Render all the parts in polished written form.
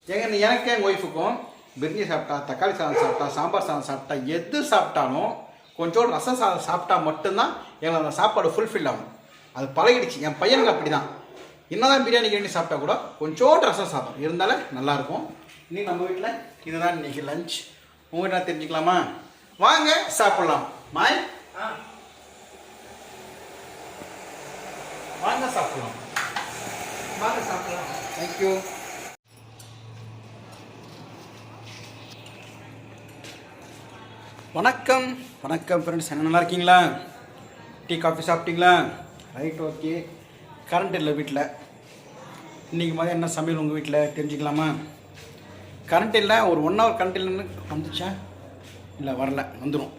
எனக்கு எங்கள் ஒய்ஃபுக்கும் பிரிஞ்சி சாப்பிட்டா, தக்காளி சாதம் சாப்பிட்டா, சாம்பார் சாதம் சாப்பிட்டா, எது சாப்பிட்டாலும் கொஞ்சோண்டு ரசம் சாதம் சாப்பிட்டா மட்டும்தான் எங்களுக்கு அந்த சாப்பாடு ஃபுல்ஃபில் ஆகும். அது பழகிடுச்சு. என் பையனுக்கு அப்படி தான். என்னதான் பிரியாணி கிண்டி சாப்பிட்டா கூட கொஞ்சோண்டு ரசம் சாதம் இருந்தாலே நல்லாயிருக்கும். இன்னைக்கு நம்ம வீட்டில் இதுதான் இன்றைக்கி லஞ்ச். உங்கள் வீட்டில் தெரிஞ்சுக்கலாமா? வாங்க சாப்பிட்லாம். மாய் வாங்க சாப்பிட்லாம். வாங்க சாப்பிட்லாம். தேங்க்யூ. வணக்கம் வணக்கம் ஃப்ரெண்ட்ஸ், என்ன நல்லா இருக்கீங்களா? டீ காஃபி சாப்பிட்டீங்களா? Right, okay. கரண்ட் இல்லை வீட்டில். இன்றைக்கி மாதிரி என்ன சமையல் உங்கள் வீட்டில் தெரிஞ்சுக்கலாமா? கரண்ட் இல்லை, ஒரு 1 hour கரண்ட் இல்லைன்னு வந்துச்சா? இல்லை, வரல, வந்துடும்.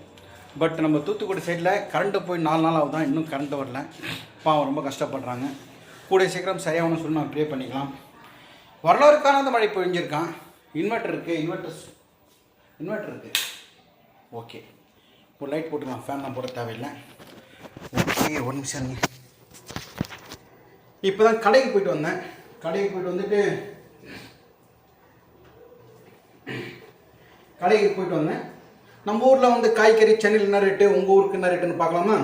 பட் நம்ம தூத்துக்குடி சைடில் கரண்ட்டு போய் 4 நாள் ஆகுதான், இன்னும் கரண்ட்டு வரல. பாவம், ரொம்ப கஷ்டப்படுறாங்க. கூடிய சீக்கிரம் சரியாகணும்னு சொல்லி நான் ப்ரே பண்ணிக்கலாம். வரலாறு காணாத மழை பொழிஞ்சிருக்கான். இன்வெர்ட்டர் இருக்குது, இன்வெர்ட்டர் இருக்குது. ஓகே, ஒரு லைட் போட்டுக்கலாம். ஃபேன்லாம் போட தேவையில்லை. ஓகே, ஒரு நிமிஷம் இருங்க. இப்போ தான் கடைக்கு போயிட்டு வந்தேன். கடைக்கு போயிட்டு வந்தேன். நம்ம ஊரில் வந்து காய்கறி சென்னையில் என்ன ரேட்டு, உங்கள் ஊருக்கு என்ன ரேட்டுன்னு பார்க்கலாமா?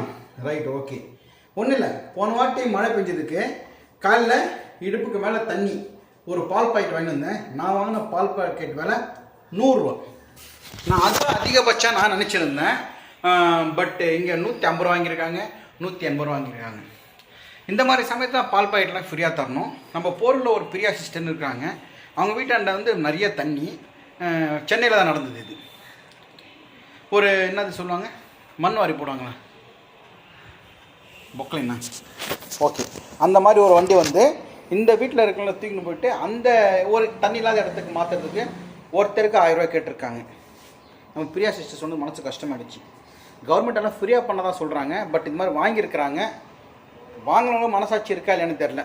Right, okay. ஒன்றும் இல்லை, போன வாட்டி மழை பெஞ்சதுக்கு காலையில் இடுப்புக்கு மேலே தண்ணி ஒரு பால் பாக்கெட் வாங்கிட்டு வந்தேன். நான் வாங்கின பால் பாக்கெட் விலை 100 ரூபா. நான் அதுதான் அதிகபட்சம் நான் நினச்சிருந்தேன். பட் இங்கே 150 ரூபா வாங்கியிருக்காங்க, 180 ரூபா வாங்கியிருக்காங்க. இந்த மாதிரி சமயத்தில் பால் பாக்கெட்லாம் ஃப்ரீயாக தரணும். நம்ம போரில் ஒரு பிரியா சிஸ்டர்னு இருக்காங்க. அவங்க வீட்டாண்ட வந்து நிறைய தண்ணி. சென்னையில் தான் நடந்தது இது. ஒரு என்னது சொல்லுவாங்க, மண் வாரி போடுவாங்களா, பொக்கலைன்னா, ஓகே. அந்த மாதிரி ஒரு வண்டி வந்து இந்த வீட்டில் இருக்கிறவங்கள தூக்கின்னு போயிட்டு அந்த ஒரு தண்ணி இல்லாத இடத்துக்கு மாற்றுறதுக்கு ஒருத்தருக்கு 1000 ரூபா கேட்டிருக்காங்க. நம்ம பிரியா சிஸ்டர் சொன்னது மனசு கஷ்டமாயிடுச்சு. கவர்மெண்ட் எல்லாம் ஃப்ரீயாக பண்ண தான் சொல்கிறாங்க. பட் இது மாதிரி வாங்கியிருக்கிறாங்க. வாங்கினவங்க மனசாட்சி இருக்கா இல்லைன்னு தெரில.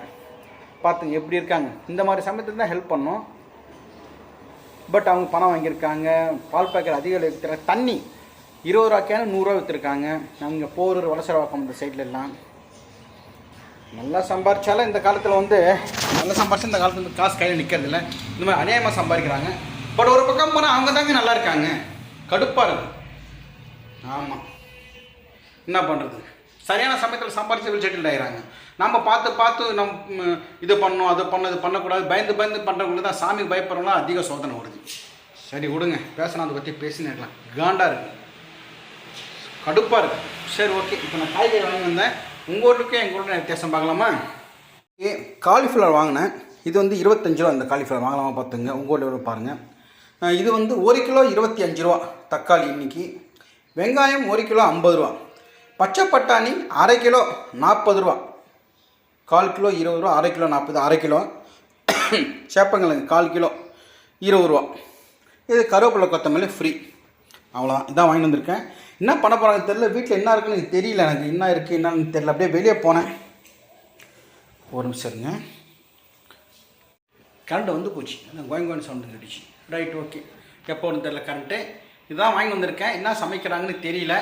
பார்த்துங்க எப்படி இருக்காங்க. இந்த மாதிரி சமயத்தில் தான் ஹெல்ப் பண்ணோம். பட் அவங்க பணம் வாங்கியிருக்காங்க. பால் பாக்கெட் அதிக விலை விற்றுறாங்க. தண்ணி 20 ரூபாய்க்கான 100 ரூபா விற்றுருக்காங்க. அவங்க போரூர் வலசரவாக்கம் இந்த சைடில் எல்லாம் நல்லா சம்பாரிச்சாலும் இந்த காலத்தில் வந்து நல்லா சம்பாரிச்சா இந்த காலத்தில் வந்து காசு கையில் நிற்கிறதில்ல. இந்த மாதிரி அநியாயமாக சம்பாதிக்கிறாங்க. பட் ஒரு பக்கம் போனால் அவங்க தாங்க நல்லா இருக்காங்க. கடுப்பாக இருக்குது. ஆமாம், என்ன பண்ணுறது, சரியான சமயத்தில் சம்பாரிச்சு செட்டில் ஆகிறாங்க. நம்ம பார்த்து நம்ம இது பண்ணணும், அது பண்ண, இது பண்ணக்கூடாது, பயந்து பண்ணுறவங்களுக்கு தான் சாமி பயப்படுறவங்களாம் அதிக சோதனை வருது. சரி விடுங்க, பேசணும், அதை பற்றி பேசினேக்கலாம். காண்டாக இருக்குது, கடுப்பாக இருக்குது. சரி, ஓகே. இப்போ நான் காய்கறி வாங்கி வந்தேன். உங்கள் ஊருக்கு எங்கள் ஊருக்கு வித்தியாசம் பார்க்கலாமா? காலிஃப்ளவர் வாங்கினேன். இது வந்து 25 ரூபா. இந்த காலிஃப்ளவர் வாங்கலாமா பார்த்துங்க. உங்கள் ஊரில் பாருங்கள். இது வந்து 1 கிலோ 25 ரூபா. தக்காளி இன்னைக்கு. வெங்காயம் 1 கிலோ 50 ரூபா. பச்சை பட்டாணி அரை கிலோ 40 ரூபா. 1/4 கிலோ 20 ரூபா, அரை கிலோ 40, அரை கிலோ. சேப்பங்கிழங்கு 1/4 கிலோ 20 ரூபா. இது கருவேப்பிலை கொத்தமல்லி ஃப்ரீ. அவ்வளோதான். இதான் வாங்கி வந்திருக்கேன். என்ன பண்ண போகிறாங்க தெரியல. வீட்டில் என்ன இருக்குன்னு எனக்கு தெரியல. எனக்கு என்ன இருக்குது என்னன்னு தெரியல. அப்படியே வெளியே போனேன். ஒரு நிமிஷம் இருங்க. கரண்ட்டு வந்து போச்சு. கோயங்கோன்னு சவுண்டு கேட்டுச்சு. Right, okay. எப்போ ஒன்று தெரியல கரண்ட்டு. இதுதான் வாங்கி வந்திருக்கேன். என்ன சமைக்கிறாங்கன்னு தெரியல.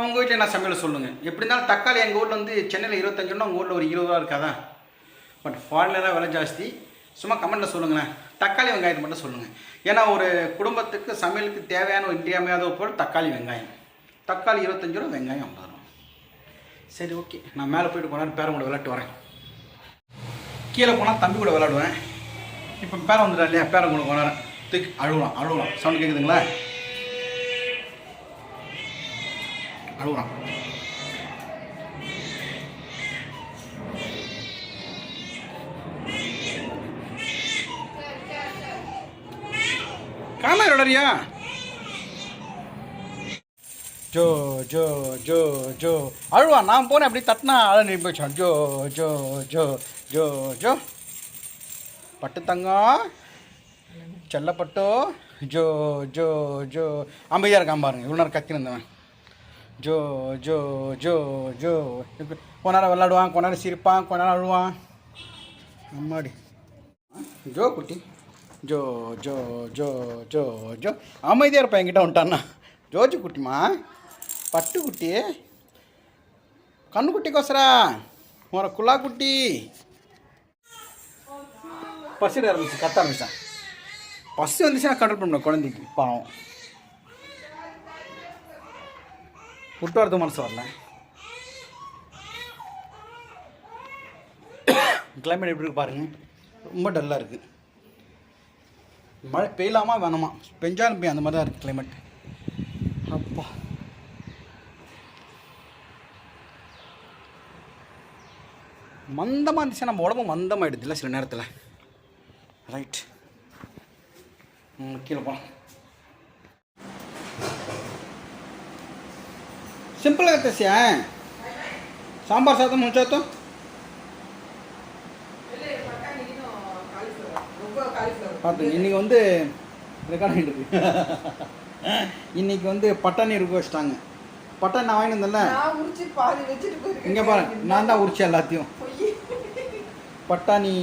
உங்கள் வீட்டில் என்ன சமையல் சொல்லுங்கள். எப்படி இருந்தாலும் தக்காளி எங்கள் ஊரில் வந்து சென்னையில் 25 ரூபா, உங்கள் ஊரில் ஒரு 20 ரூபா இருக்காதான். பட் ஃபாரினில் தான் விலை ஜாஸ்தி. சும்மா கமெண்ட்டில் சொல்லுங்களேன். தக்காளி வெங்காயத்தை மட்டும் சொல்லுங்கள். ஏன்னா ஒரு குடும்பத்துக்கு சமையலுக்கு தேவையான ஒரு இன்றியமையாத பொருள் தக்காளி வெங்காயம். தக்காளி 25 ரூபா, வெங்காயம் 50 ரூபா. சரி, ஓகே. நான் மேலே போய்ட்டு போனால் பேரன் கூட விளையாட்டு வரேன். கீழே போனால் தம்பி கூட விளையாடுவேன். இப்போ பேரன் வந்துடா இல்லையா, பேரன் கூட கொண்டாடுறேன். தூக்கி அழுவான். சவுண்ட் கேட்குதுங்களா? அழுகுறான். காணா விளையாடுறியா? ஜோ ஜோ ஜோ ஜோ அழுவா. நான் போனேன், அப்படி தட்டினா அழ நீ போயிச்சான். ஜோ ஜோ ஜோ ஜோ ஜோ பட்டு தங்கம் செல்லப்பட்டோ. ஜோ ஜோ ஜோ அமைதியாக இருக்கான் பாருங்க. இவ்வளோ நேரம் கத்தின்னு இருந்தவன். ஜோ ஜோ ஜோ ஜோ கொஞ்ச நேரம் விளாடுவான், கொஞ்ச நேரம் சிரிப்பான், கொஞ்ச நேரம் அழுவான். அம்மாடி ஜோ குட்டி. ஜோ ஜோ ஜோ ஜோ ஜோ அமைதியாக இருப்பேன். என்கிட்ட வந்துட்டான்னா ஜோஜி குட்டிமா, பட்டு குட்டி, கண்ணு குட்டிக்கோசரா குள்ளா குட்டி. பசிட ஆரம்பிச்சு, கத்த ஆரம்பிச்சான். பஸ் வந்துச்சுன்னா கண்ட்ரோல் பண்ணணும் குழந்தைக்கு பாவம். விட்டு வரது மனசு வரல. கிளைமேட் எப்படி இருக்கு பாருங்க, ரொம்ப டல்லாக இருக்குது. மழை பெய்யலாமா வேணாமா, பெஞ்சாலும் பெய்யும், அந்த மாதிரி தான் இருக்குது கிளைமேட். அப்பா மந்தமாக இருந்துச்சுன்னா நம்ம உடம்பு மந்தமாகிடுதுல்ல சில நேரத்தில். ரைட், கீழே போகலாம். சிம்பிளாக தசியா சாம்பார் சாதம் முடிச்சாத்தோம். பார்த்து இன்றைக்கி வந்து ரெக்கார்ட் இருக்கு. இன்றைக்கி வந்து பட்டாணி இருக்க வச்சிட்டாங்க. பட்டாணி நான் வாங்கிட்டு வந்தேன்ல, இங்கே பாருங்க, நான் தான் உரிச்சேன் எல்லாத்தையும். பட்டாணி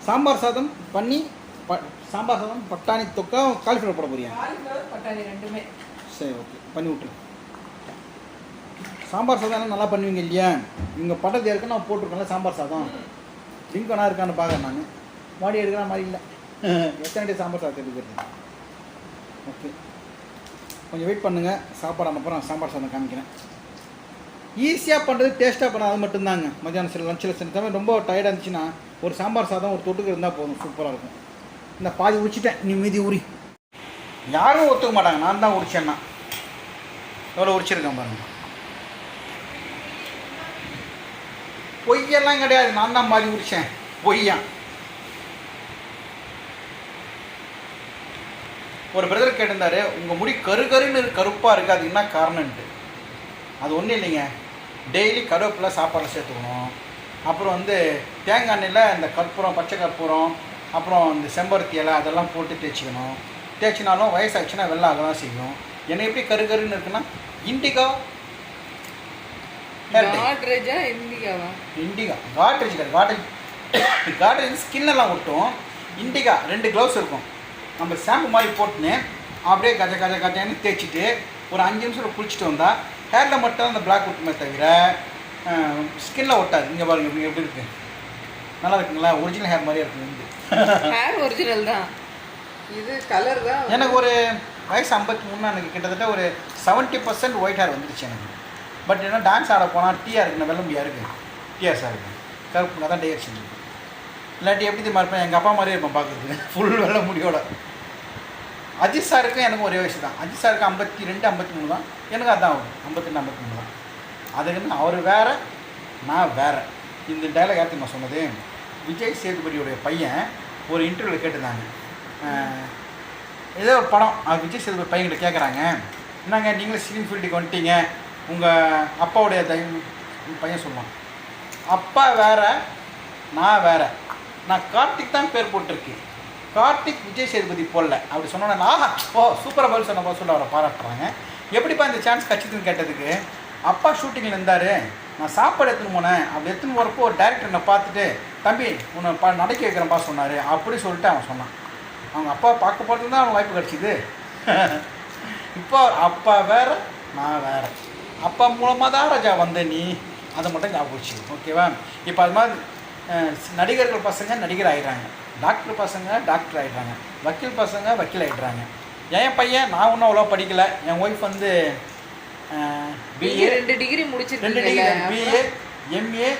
சாம்பார் சாதம் பண்ணி சாம்பார் சாதம் பட்டாணி தொக்கா காலிஃப்ளவர் போட போறியா? சரி, ஓகே, பண்ணி விட்ரு. சாம்பார் சாதம் நல்லா பண்ணுவீங்க இல்லையா? இங்கே பட்டத்து இருக்கு நான் போட்டிருக்கேன்ல சாம்பார் சாதம். லிங்க் வேணா இருக்கான்னு பார்க்குறேன் நான். மாடி எடுக்கிற மாதிரி இல்லை. எத்தனை டே சாம்பார் சாதம் எடுக்கிறது? ஓகே, கொஞ்சம் வெயிட் பண்ணுங்கள். சாப்பாடு அனுப்புகிறேன், சாம்பார் சாதம் காமிக்கிறேன். ஈஸியாக பண்ணுறது, டேஸ்ட்டாக பண்ண அது மட்டும்தாங்க. மத்தியானம் சில லஞ்சில் சில சமயம் ரொம்ப டயர்டாக இருந்துச்சுன்னா ஒரு சாம்பார் சாதம் ஒரு தொட்டுக்கு இருந்தால் போதும், சூப்பராக இருக்கும். இந்த பாதி உரிச்சிட்டேன், நீ மீதி உரி. யாரும் ஒத்துக்க மாட்டாங்க, நான் தான் உரிச்சேன்னா. எவ்வளோ உரிச்சிருக்கேன் பாருங்க. பொய்யெல்லாம் கிடையாது, நான் தான் பாதி உரிச்சேன். பொய்யா? ஒரு பிரதர் கேட்டிருந்தாரு, உங்கள் முடி கருன்னு கருப்பாக இருக்குது, அது என்ன காரணம்ன்ட்டு. அது ஒன்றும் இல்லைங்க, டெய்லி கருவேப்பிலை சாப்பாடு சேர்த்துக்கணும். அப்புறம் வந்து தேங்காய் எண்ணெயில் இந்த கற்பூரம், பச்சை கற்பூரம், அப்புறம் இந்த செம்பருத்தி இலை அதெல்லாம் போட்டு தேய்ச்சிக்கணும். தேய்ச்சினாலும் வயசாகிடுச்சுன்னா வெள்ளை ஆக தான் செய்யும். என்ன எப்படி கருன்னு இருக்குன்னா, இண்டிகா இண்டிகா காட்ரேஜ் ஸ்கின்னெல்லாம் விட்டும். இண்டிகா 2 க்ளவுஸ் இருக்கும். நம்ம ஷாம்பு மாதிரி போட்டுன்னு அப்படியே கஜன்னு தேய்ச்சிட்டு ஒரு 5 நிமிஷம் குளிச்சுட்டு வந்தால் ஹேரில் மட்டும் அந்த பிளாக் ஒட்டுமே தவிர ஸ்கின்னில் ஒட்டாது. இங்கே பாருங்க இப்படி எப்படி இருக்குது, நல்லா இருக்குங்களா? ஒரிஜினல் ஹேர் மாதிரியே இருக்குது. ஹேர் ஒரிஜினல் தான், இது கலர் தான். எனக்கு ஒரு வயசு 53, எனக்கு கிட்டத்தட்ட ஒரு 70% ஒயிட் ஹேர் வந்துடுச்சு எனக்கு. பட் என்ன டான்ஸ் ஆட போனால் டீயாக இருக்குண்ணா, வெள்ளம்பியாக இருக்குது, டிஆர்ஸாக இருக்குது, கருப்புங்க தான் டேர் செஞ்சுருக்கு. இல்லாட்டி எப்படி தெரியுமா இருப்பேன், எங்கள் அப்பா மாதிரியே இருப்பேன் பார்க்குறதுக்கு, ஃபுல் வெள்ளை முடியோட. அஜித் சாருக்கும் எனக்கும் ஒரே வயசு தான். அஜித் சாருக்கு 52, 53 தான், எனக்கு அதுதான் ஆகும் 52, 53 தான். அதுக்குன்னு அவர் வேறு, நான் வேறு. இந்த டைலாக் யார்த்து நான் சொன்னது, விஜய் சேதுபதியோடைய பையன் ஒரு இன்டர்வியூவில் கேட்டிருந்தாங்க. ஏதோ ஒரு படம், விஜய் சேதுபதி பையன்கிட்ட கேட்குறாங்க, என்னங்க நீங்களே ஸ்க்ரீன் ஃபீல்டுக்கு வந்துட்டீங்க, உங்கள் அப்பாவுடைய பையன் சொல்லுவான், அப்பா வேறு நான் வேறு, நான் கார்த்திக் தான் பேர் போட்டிருக்கு, கார்த்திக் விஜய் சேதுபதி போடல. அப்படி சொன்னோன்னா ஓ சூப்பராக பதில் சொன்ன போது சொல்ல அவரை பாராட்டுறாங்க. எப்படிப்பா இந்த சான்ஸ் கட்சிதுன்னு கேட்டதுக்கு, அப்பா ஷூட்டிங்கில் இருந்தார், நான் சாப்பாடு எடுத்துன்னு போனேன், அப்படி எடுத்துன்னு போகிறப்போ ஒரு டேரக்டர் என்னை பார்த்துட்டு, தம்பி உன்னை நடக்க வைக்கிறேன்ப்பா சொன்னார், அப்படி சொல்லிட்டு அவன் சொன்னான். அவங்க அப்பா பார்க்க போகிறது தான் அவன் வாய்ப்பு கிடச்சிது. இப்போ அப்பா வேறு நான் வேறு, அப்பா மூலமாக தான் ராஜா வந்த நீ, அதை மட்டும் ஞாபகம் வச்சு, ஓகேவா? இப்போ அது மாதிரி நடிகர்கள் பசங்க நடிகர் ஆகிடுறாங்க, டாக்டர் பசங்க டாக்டர் ஆகிடுறாங்க, வக்கீல் பசங்க வக்கீல் ஆகிடுறாங்க. என் பையன் நான் ஒன்றும் அவ்வளோ படிக்கலை, என் ஒய்ஃப் வந்து பிஏ 2 டிகிரி முடிச்சிருக்கேன், 2 டிகிரி பிஏ எம்ஏ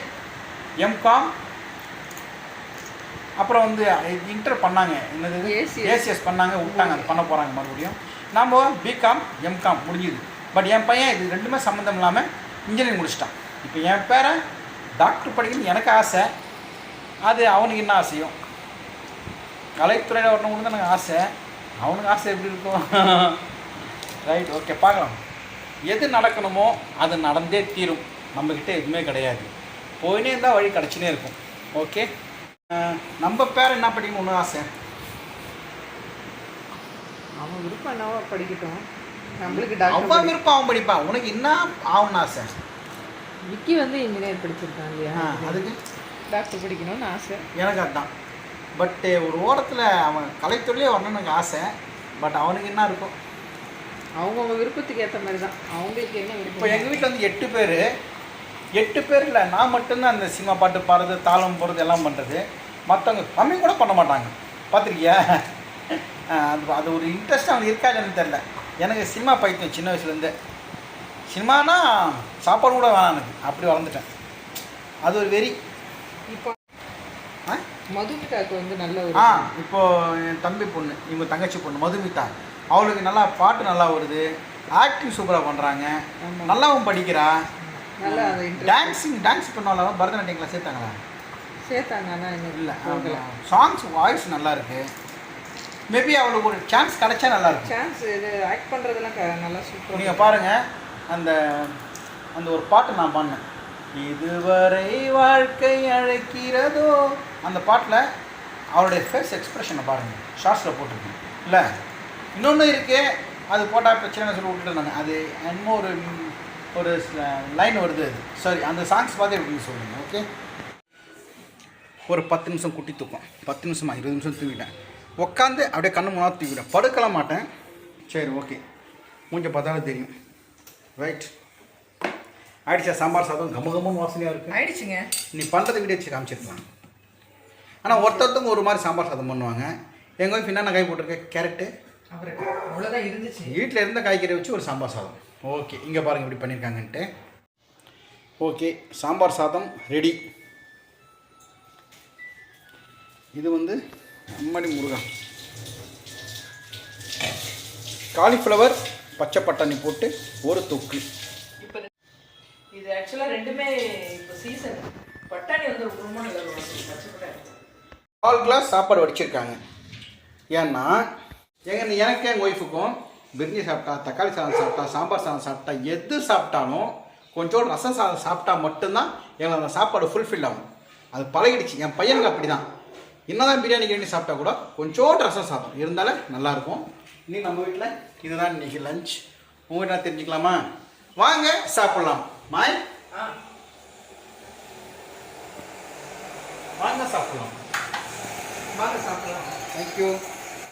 எம்காம், அப்புறம் வந்து இன்டர் பண்ணாங்க, என்னது ஏசிஎஸ் பண்ணாங்க, விட்டாங்க, அது பண்ண போகிறாங்க மறுபடியும். நம்ம பிகாம் எம்காம் முடிஞ்சுது. பட் என் பையன் இது 2மே சம்மந்தம் இல்லாமல் இன்ஜினியரிங் முடிச்சிட்டான். இப்போ என் பேரை டாக்டர் படிக்கணும்னு எனக்கு ஆசை, அது அவனுக்கு என்ன ஆசையும், கலைத்துறையில் வரணும் தான் எனக்கு ஆசை, அவனுக்கு ஆசை எப்படி இருக்கும்? ரைட், ஓகே, பார்க்கலாம். எது நடக்கணுமோ அது நடந்தே தீரும், நம்மக்கிட்ட எதுவுமே கிடையாது, போயினே இருந்தால் வழி கிடச்சினே இருக்கும். ஓகே, நம்ம பேர் என்ன படிக்கணும் ஒன்று ஆசை, அவன் விருப்பம் என்னவோ படிக்கட்டும், நம்மளுக்கு அவன் விருப்பம் அவன் படிப்பான், உனக்கு என்ன ஆகும்னு ஆசை? விக்கி வந்து இன்ஜினியர் படிச்சிருக்கான் இல்லையா, அதுக்கு டாக்டர் படிக்கணும்னு ஆசை எனக்கு. அதுதான், பட்டு ஒரு ஓரத்தில் அவன் கலைத்துறையிலே வரணும்னு எனக்கு ஆசை, பட் அவனுக்கு என்ன இருக்கும், அவங்கவுங்க விருப்பத்துக்கு ஏற்ற மாதிரி தான், அவங்களுக்கு என்ன விருப்பம். இப்போ எங்கள் வீட்டில் வந்து 8 பேர் இல்லை, நான் மட்டும்தான் அந்த சினிமா பாட்டு பாடுறது, தாளம் போடுறது எல்லாம் பண்ணுறது. மற்றவங்க கம்மி கூட பண்ண மாட்டாங்க, பார்த்துருக்கியா? அது ஒரு இன்ட்ரெஸ்ட் அவனுக்கு இருக்கா இல்லைன்னு தெரில. எனக்கு சினிமா பைத்தியம் சின்ன வயசுலேருந்தே. சினிமானா சாப்பாடு கூட வேணாம் எனக்கு, அப்படி வளர்ந்துட்டேன். அது ஒரு வெறி. இப்போ ஆ மதுமிதாக்கு வந்து நல்ல ஒரு இப்போது என் தம்பி பொண்ணு, இவங்க தங்கச்சி பொண்ணு மதுமிதா, அவளுக்கு நல்லா பாட்டு நல்லா வருது, ஆக்டிங் சூப்பராக பண்ணுறாங்க, நல்லாவும் படிக்கிறா, நல்லா டான்ஸ் பண்ணாலும் பரதநாட்டியம் கிளாஸ் சேர்த்தாங்களா? சேர்த்தாங்க. ஆனால் இல்லை, சாங்ஸ் வாய்ஸ் நல்லா இருக்கு. மேபி அவளுக்கு ஒரு சான்ஸ் கிடைச்சா நல்லா இருக்கும். சான்ஸ் இது ஆக்ட் பண்ணுறதெல்லாம் நல்லா சூப்பராக. நீங்கள் பாருங்கள், அந்த அந்த ஒரு பாட்டு நான் பாடினேன், இதுவரை வாழ்க்கை அழைக்கிறதோ, அந்த பாட்டில் அவருடைய ஃபேஸ் எக்ஸ்ப்ரெஷனை பாருங்கள், ஷார்ட்ஸில் போட்டிருக்கேன் இல்லை. இன்னொன்று இருக்குது, அது போட்டால் பிரச்சனை சொல்லி விட்டுருந்தாங்க. அது இன்னும் ஒரு லைன் வருது, அது சரி. அந்த சாங்ஸ் பார்த்து எப்படின்னு சொல்லுங்கள். ஓகே, ஒரு 10 நிமிஷம் குட்டி தூக்கம், 10 நிமிஷமா 20 நிமிஷம் தூங்கிட்டேன். உட்காந்து அப்படியே கண்ணு முன்னாடி தூங்கிட்டேன், படுக்கலாம் மாட்டேன். சரி, ஓகே, மூஞ்ச பார்த்தாலும் தெரியும். ரைட், ஆயிடுச்சா? சாம்பார் சாதம் கமகமன்னு வாசனையாக இருக்குது. ஆயிடுச்சுங்க. நீ பண்ணுறது வீடியோ வச்சு காமிச்சிருக்கலாம். ஆனால் ஒருத்தருத்தவங்க ஒரு மாதிரி சாம்பார் சாதம் பண்ணுவாங்க. எங்கள் ஒய்ஃப் என்னென்ன காய் போட்டிருக்கேன், கேரட்டு, அவ்வளோதான் இருந்துச்சு. வீட்டில் இருந்த காய்கறி வச்சு ஒரு சாம்பார் சாதம். ஓகே, இங்கே பாருங்கள் இப்படி பண்ணியிருக்காங்கன்ட்டு. ஓகே, சாம்பார் சாதம் ரெடி. இது வந்து அம்மடி முருகா, காலிஃப்ளவர் பச்சை பட்டாணி போட்டு ஒரு தொக்கு. இப்போ இது ஆக்சுவலாக ரெண்டுமே இப்போ சீசன். பட்டாணி வந்து ரொம்ப நல்லா பச்சை பட்டாணி. 4 கிளாஸ் சாப்பாடு வடிச்சிருக்காங்க. ஏன்னா எனக்கு எங்கள் ஒய்ஃபுக்கும் பிரியாணி சாப்பிட்டா, தக்காளி சாதம் சாப்பிட்டா, சாம்பார் சாதம் சாப்பிட்டா, எது சாப்பிட்டாலும் கொஞ்சோண்டு ரசம் சாதம் சாப்பிட்டா மட்டும்தான் எங்களுக்கு அந்த சாப்பாடு ஃபுல்ஃபில் ஆகும். அது பழகிடுச்சு. என் பையனுக்கு அப்படி தான். என்னதான் பிரியாணி கிரியாணி சாப்பிட்டா கூட கொஞ்சோண்டு ரசம் சாதம் இருந்தாலே நல்லாயிருக்கும். இனி நம்ம வீட்டில் இதுதான் இன்றைக்கி லஞ்ச். உங்கள் வீட்டில் தெரிஞ்சுக்கலாமா? வாங்க சாப்பிட்லாம். மாய், வாங்க சாப்பிட்லாம். வாங்க சாப்பிடலாம். தேங்க்யூ.